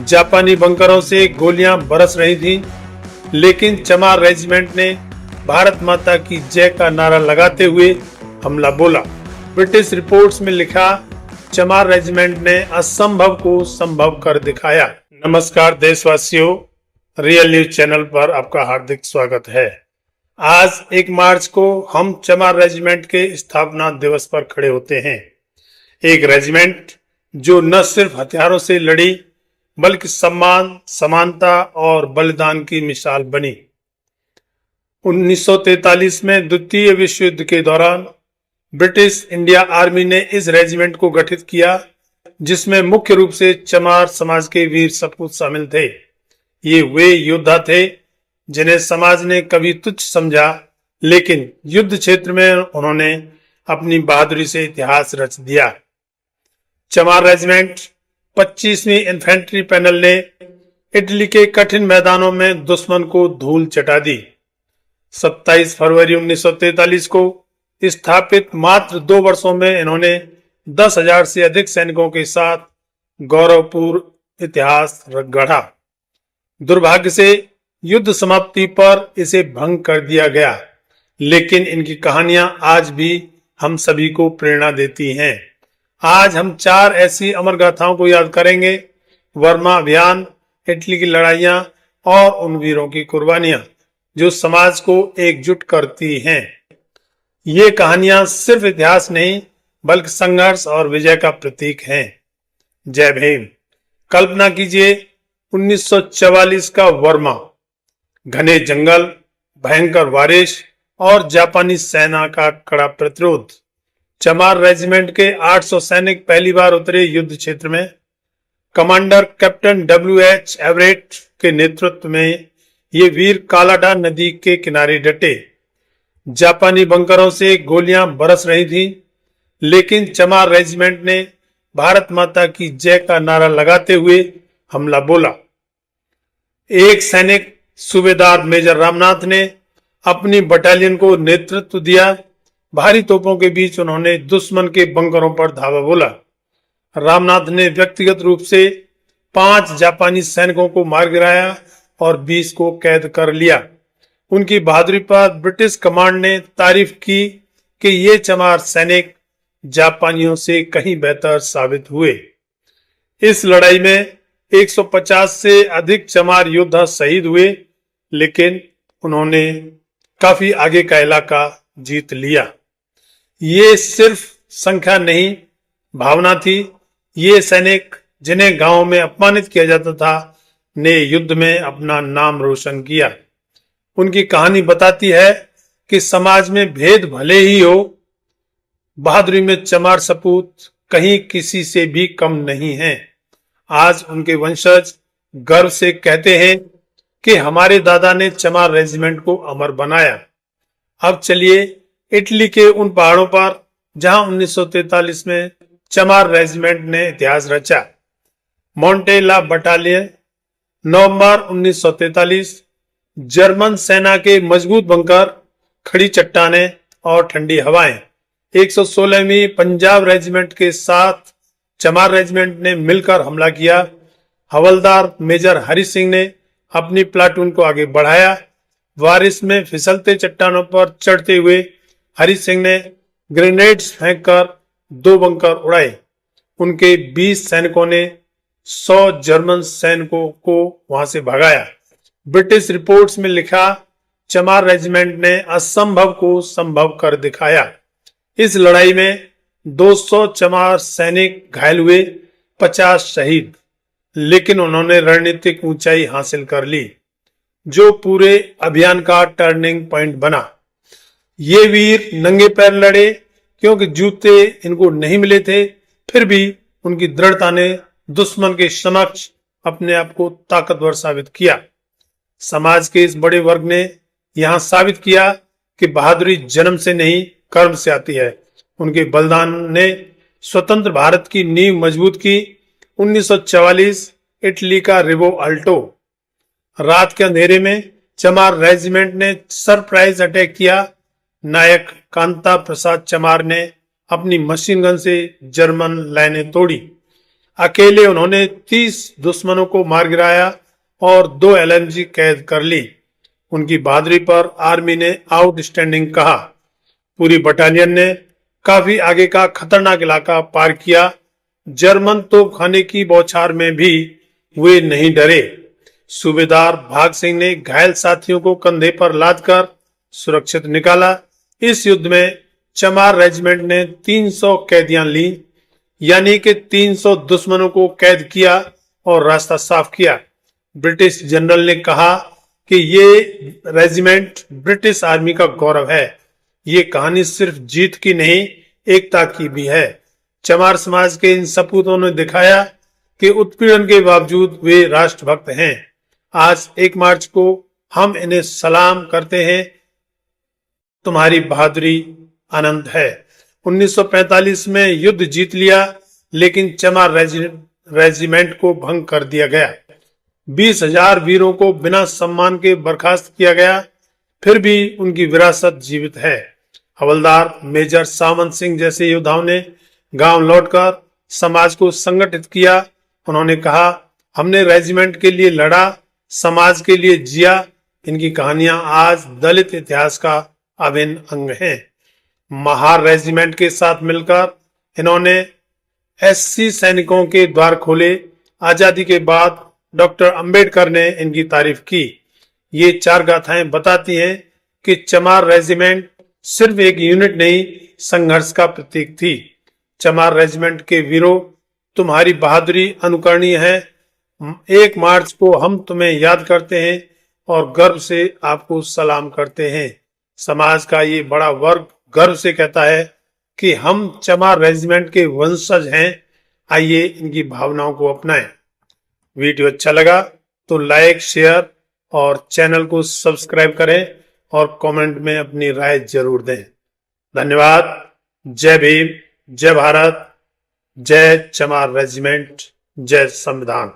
जापानी बंकरों से गोलियां बरस रही थीं, लेकिन चमार रेजिमेंट ने भारत माता की जय का नारा लगाते हुए हमला बोला। ब्रिटिश रिपोर्ट्स में लिखा, चमार रेजिमेंट ने असंभव को संभव कर दिखाया। नमस्कार देशवासियों, रियल न्यूज चैनल पर आपका हार्दिक स्वागत है। आज 1 मार्च को हम चमार रेजिमेंट के स्थापना दिवस पर खड़े होते हैं। एक रेजिमेंट जो न सिर्फ हथियारों से लड़ी बल्कि सम्मान, समानता और बलिदान की मिसाल बनी। 1943 में द्वितीय विश्व युद्ध के दौरान ब्रिटिश इंडिया आर्मी ने इस रेजिमेंट को गठित किया, जिसमें मुख्य रूप से चमार समाज के वीर सपूत शामिल थे। ये वे योद्धा थे जिन्हें समाज ने कभी तुच्छ समझा, लेकिन युद्ध क्षेत्र में उन्होंने अपनी बहादुरी से इतिहास रच दिया। चमार रेजिमेंट 25वीं इन्फेंट्री पैनल ने इटली के कठिन मैदानों में दुश्मन को धूल चटा दी। 27 फरवरी 1943 को स्थापित मात्र 2 वर्षों में इन्होंने 10,000 से अधिक सैनिकों के साथ गौरवपूर्ण इतिहास गढ़ा। दुर्भाग्य से युद्ध समाप्ति पर इसे भंग कर दिया गया, लेकिन इनकी कहानियां आज भी हम सभी को प्रेरणा देती हैं। आज हम 4 ऐसी अमर गाथाओं को याद करेंगे: वर्मा अभियान, इटली की लड़ाइयां और उन वीरों की कुर्बानियां जो समाज को एकजुट करती हैं। ये कहानियां सिर्फ इतिहास नहीं बल्कि संघर्ष और विजय का प्रतीक हैं। जय भीम। कल्पना कीजिए 1944 का वर्मा। घने जंगल, भयंकर बारिश और जापानी सेना का कड़ा प्रतिरोध। चमार रेजिमेंट के 800 सैनिक पहली बार उतरे युद्ध क्षेत्र में। Commander captain W.H. एवरेट के नेतृत्व में ये वीर कालाडा नदी के किनारे डटे। जापानी बंकरों से गोलियां बरस रही थीं, लेकिन चमार रेजिमेंट ने भारत माता की जय का नारा लगाते हुए हमला बोला। एक सैनिक सूबेदार मेजर रामनाथ ने अपनी बटालियन को नेतृत्व दिया। भारी तोपों के बीच उन्होंने दुश्मन के बंकरों पर धावा बोला। रामनाथ ने व्यक्तिगत रूप से 5 जापानी सैनिकों को मार गिराया और 20 को कैद कर लिया। उनकी बहादुरी पर ब्रिटिश कमांड ने तारीफ की कि ये चमार सैनिक जापानियों से कहीं बेहतर साबित हुए। इस लड़ाई में 150 से अधिक चमार योद्धा शहीद हुए, लेकिन उन्होंने काफी आगे का इलाका जीत लिया। ये सिर्फ संख्या नहीं, भावना थी। ये सैनिक जिन्हें गांव में अपमानित किया जाता था ने युद्ध में अपना नाम रोशन किया। उनकी कहानी बताती है कि समाज में भेद भले ही हो, बहादुरी में चमार सपूत कहीं किसी से भी कम नहीं हैं। आज उनके वंशज गर्व से कहते हैं कि हमारे दादा ने चमार रेजिमेंट को अमर बनाया। अब चलिए इटली के उन पहाड़ों पर जहां 1943 में चमार रेजिमेंट ने इतिहास रचा। मोंटे ला बटालियन। नवंबर 1943। जर्मन सेना के मजबूत बंकर, खड़ी चट्टानें और ठंडी हवाएं। 116वीं पंजाब रेजिमेंट के साथ चमार रेजिमेंट ने मिलकर हमला किया। हवलदार मेजर हरि सिंह ने अपनी प्लाटून को आगे बढ़ाया। बारिश में फिसलते चट्टानों पर चढ़ते हुए हरि सिंह ने ग्रेनेड्स फेंककर 2 बंकर उड़ाए। उनके 20 सैनिकों ने 100 जर्मन सैनिकों को वहां से भगाया। ब्रिटिश रिपोर्ट्स में लिखा, चमार रेजिमेंट ने असंभव को संभव कर दिखाया। इस लड़ाई में 200 चमार सैनिक घायल हुए, 50 शहीद, लेकिन उन्होंने रणनीतिक ऊंचाई हासिल कर ली, जो पूरे अभियान का टर्निंग पॉइंट बना। ये वीर नंगे पैर लड़े क्योंकि जूते इनको नहीं मिले थे, फिर भी उनकी दृढ़ता ने दुश्मन के समक्ष अपने आप को ताकतवर साबित किया। समाज के इस बड़े वर्ग ने यहां साबित किया कि बहादुरी जन्म से नहीं, कर्म से आती है। उनके बलिदान ने स्वतंत्र भारत की नींव मजबूत की। 1944 इटली का रिवो अल्टो। रात के अंधेरे में चमार रेजिमेंट ने सरप्राइज अटैक किया। नायक कांता प्रसाद चमार ने अपनी मशीन गन से जर्मन लाइनें तोड़ी। अकेले उन्होंने 30 दुश्मनों को मार गिराया और 2 LMG कैद कर ली। उनकी बहादुरी पर आर्मी ने आउटस्टैंडिंग कहा। पूरी बटालियन ने काफी आगे का खतरनाक इलाका पार किया। जर्मन तोपखाने की बौछार में भी वे नहीं डरे। सूबेदार भाग सिंह ने घायल साथियों को कंधे पर लादकर सुरक्षित निकाला। इस युद्ध में चमार रेजिमेंट ने 300 कैदियां ली, यानी कि 300 दुश्मनों को कैद किया और रास्ता साफ किया। ब्रिटिश जनरल ने कहा कि ये रेजिमेंट ब्रिटिश आर्मी का गौरव है। ये कहानी सिर्फ जीत की नहीं, एकता की भी है। चमार समाज के इन सपूतों ने दिखाया कि उत्पीड़न के बावजूद वे राष्ट्रभक्त हैं। आज 1 मार्च को हम इन्हें सलाम करते हैं। तुम्हारी बहादुरी अनंत है। 1945 में युद्ध जीत लिया, लेकिन चमार रेजिमेंट को भंग कर दिया गया। 20,000 वीरों को बिना सम्मान के बर्खास्त किया गया, फिर भी उनकी विरासत जीवित है। हवलदार मेजर सामंत सिंह जैसे योद्धाओं ने गांव लौटकर समाज को संगठित किया। उन्होंने कहा, हमने रेजिमेंट के लिए लड़ा, समाज के लिए जिया। इनकी कहानियां आज दलित इतिहास का अभिन्न अंग हैं। महार रेजिमेंट के साथ मिलकर इन्होंने SC सैनिकों के द्वार खोले। आजादी के बाद डॉक्टर अंबेडकर ने इनकी तारीफ की। ये 4 गाथाएं बताती हैं कि चमार रेजिमेंट सिर्फ एक यूनिट नहीं, संघर्ष का प्रतीक थी। चमार रेजिमेंट के वीरों, तुम्हारी बहादुरी अनुकरणीय है। 1 मार्च को हम तुम्हें याद करते हैं और गर्व से आपको सलाम करते हैं। समाज का ये बड़ा वर्ग गर्व से कहता है कि हम चमार रेजिमेंट के वंशज हैं। आइए इनकी भावनाओं को अपनाएं। वीडियो अच्छा लगा तो लाइक, शेयर और चैनल को सब्सक्राइब करें और कमेंट में अपनी राय जरूर दें। धन्यवाद। जय भीम, जय भारत, जय चमार रेजिमेंट, जय संविधान।